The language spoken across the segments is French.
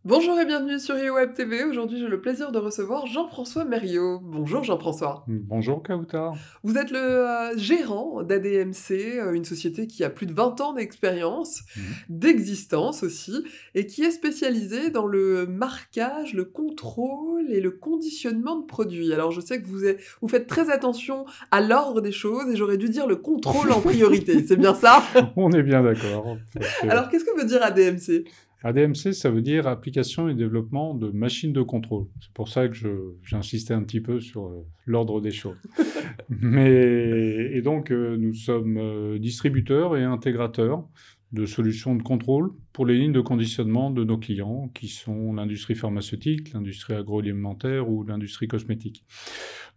Bonjour et bienvenue sur eWeb TV. Aujourd'hui, j'ai le plaisir de recevoir Jean-François Mériot. Bonjour Jean-François. Bonjour Kautar. Vous êtes le gérant d'ADMC, une société qui a plus de 20 ans d'expérience, Mmh. d'existence aussi, et qui est spécialisée dans le marquage, le contrôle et le conditionnement de produits. Alors je sais que vous faites très attention à l'ordre des choses et j'aurais dû dire le contrôle en priorité, c'est bien ça? On est bien d'accord, parce que Alors qu'est-ce que veut dire ADMC? ADMC, ça veut dire application et développement de machines de contrôle. C'est pour ça que j'insistais un petit peu sur l'ordre des choses. Nous sommes distributeurs et intégrateurs de solutions de contrôle pour les lignes de conditionnement de nos clients, qui sont l'industrie pharmaceutique, l'industrie agroalimentaire ou l'industrie cosmétique.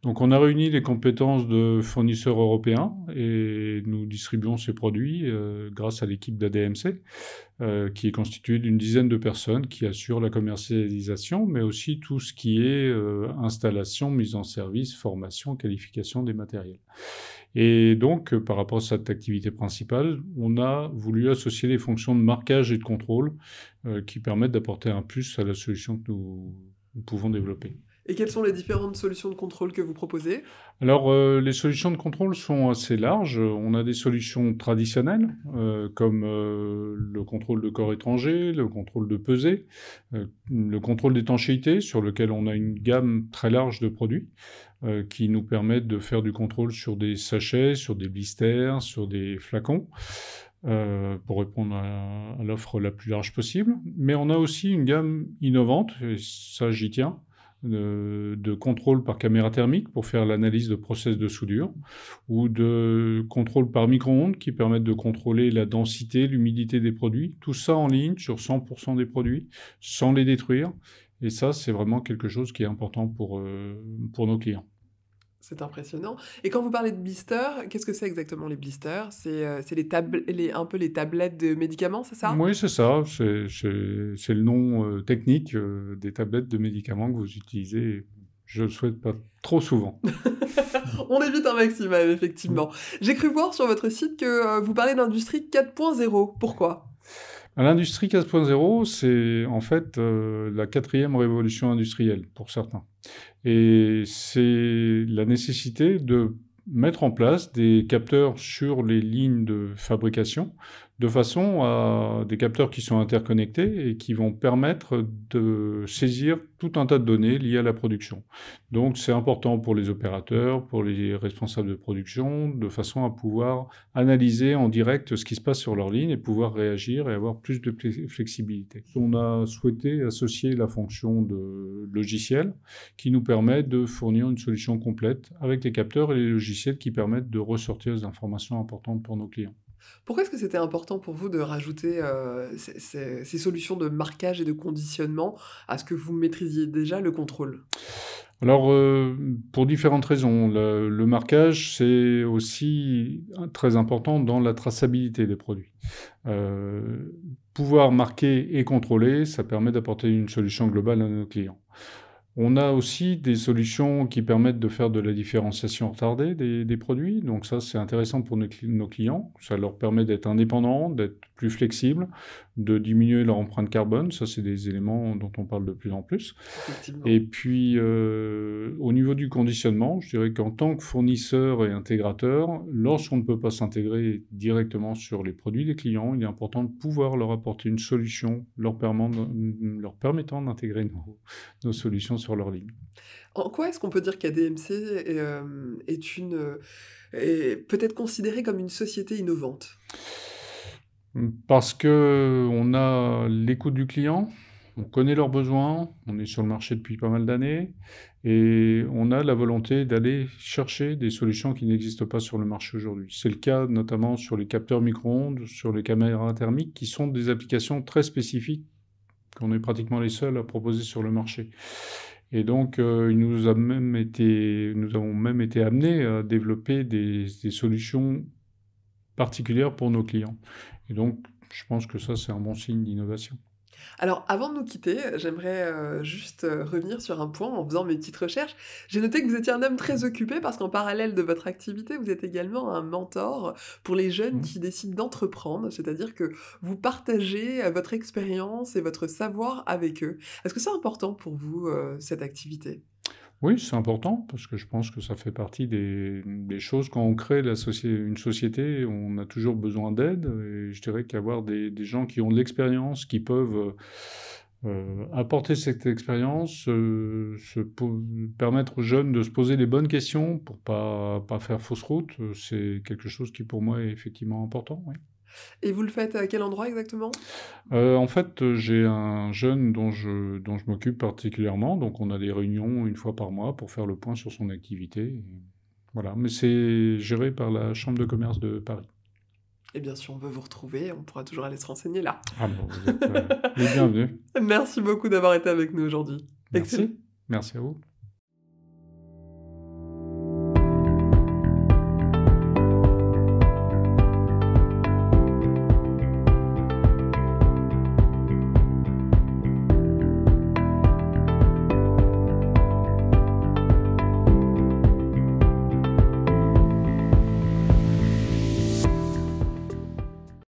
Donc on a réuni les compétences de fournisseurs européens et nous distribuons ces produits grâce à l'équipe d'ADMC, qui est constituée d'une dizaine de personnes qui assurent la commercialisation, mais aussi tout ce qui est installation, mise en service, formation, qualification des matériels. Et donc, par rapport à cette activité principale, on a voulu associer les fonctions de marquage et de contrôle qui permettent d'apporter un plus à la solution que nous pouvons développer. Et quelles sont les différentes solutions de contrôle que vous proposez? Alors, les solutions de contrôle sont assez larges. On a des solutions traditionnelles, comme le contrôle de corps étranger, le contrôle de pesée, le contrôle d'étanchéité, sur lequel on a une gamme très large de produits, qui nous permettent de faire du contrôle sur des sachets, sur des blisters, sur des flacons, pour répondre à l'offre la plus large possible. Mais on a aussi une gamme innovante, et ça j'y tiens, de contrôle par caméra thermique pour faire l'analyse de process de soudure, ou de contrôle par micro-ondes qui permettent de contrôler la densité, l'humidité des produits. Tout ça en ligne sur 100% des produits, sans les détruire. Et ça, c'est vraiment quelque chose qui est important pour nos clients. C'est impressionnant. Et quand vous parlez de blisters, qu'est-ce que c'est exactement les blisters? C'est un peu les tablettes de médicaments, c'est ça? Oui, c'est ça. C'est le nom technique des tablettes de médicaments que vous utilisez, je le souhaite pas trop souvent. On évite un maximum, effectivement. J'ai cru voir sur votre site que, vous parlez d'industrie 4.0. Pourquoi? L'industrie 4.0, c'est en fait la quatrième révolution industrielle pour certains. Et c'est la nécessité de mettre en place des capteurs sur les lignes de fabrication, de façon à des capteurs qui sont interconnectés et qui vont permettre de saisir tout un tas de données liées à la production. Donc c'est important pour les opérateurs, pour les responsables de production, de façon à pouvoir analyser en direct ce qui se passe sur leur ligne et pouvoir réagir et avoir plus de flexibilité. On a souhaité associer la fonction de logiciel qui nous permet de fournir une solution complète avec les capteurs et les logiciels qui permettent de ressortir des informations importantes pour nos clients. Pourquoi est-ce que c'était important pour vous de rajouter, ces solutions de marquage et de conditionnement à ce que vous maîtrisiez déjà, le contrôle? Alors, pour différentes raisons. Le marquage, c'est aussi très important dans la traçabilité des produits. Pouvoir marquer et contrôler, ça permet d'apporter une solution globale à nos clients. On a aussi des solutions qui permettent de faire de la différenciation retardée des produits. Donc ça, c'est intéressant pour nos clients. Ça leur permet d'être indépendants, d'être plus flexibles, de diminuer leur empreinte carbone. Ça, c'est des éléments dont on parle de plus en plus. Et Effectivement. puis, au niveau du conditionnement, je dirais qu'en tant que fournisseur et intégrateur, lorsqu'on ne peut pas s'intégrer directement sur les produits des clients, il est important de pouvoir leur apporter une solution leur permettant d'intégrer nos solutions sur leur ligne. En quoi est-ce qu'on peut dire qu'ADMC est peut-être considérée comme une société innovante? Parce qu'on a l'écoute du client, on connaît leurs besoins, on est sur le marché depuis pas mal d'années et on a la volonté d'aller chercher des solutions qui n'existent pas sur le marché aujourd'hui. C'est le cas notamment sur les capteurs micro-ondes, sur les caméras thermiques, qui sont des applications très spécifiques qu'on est pratiquement les seuls à proposer sur le marché. Et donc, nous avons même été amenés à développer des solutions particulières pour nos clients. Et donc, je pense que ça, c'est un bon signe d'innovation. Alors, avant de nous quitter, j'aimerais, juste, revenir sur un point en faisant mes petites recherches. J'ai noté que vous étiez un homme très occupé parce qu'en parallèle de votre activité, vous êtes également un mentor pour les jeunes Mmh. qui décident d'entreprendre. C'est-à-dire que vous partagez, votre expérience et votre savoir avec eux. Est-ce que c'est important pour vous, cette activité? Oui, c'est important parce que je pense que ça fait partie des choses quand on crée une société, on a toujours besoin d'aide et je dirais qu'avoir des gens qui ont de l'expérience, qui peuvent, apporter cette expérience, permettre aux jeunes de se poser les bonnes questions pour pas faire fausse route, c'est quelque chose qui pour moi est effectivement important, oui. Et vous le faites à quel endroit exactement? En fait, j'ai un jeune dont je m'occupe particulièrement, donc on a des réunions une fois par mois pour faire le point sur son activité et voilà, mais c'est géré par la chambre de commerce de Paris. Eh bien, si on veut vous retrouver, on pourra toujours aller se renseigner là. Ah bah, vous êtes, les bienvenus. Merci beaucoup d'avoir été avec nous aujourd'hui. Excellent. Merci, merci à vous.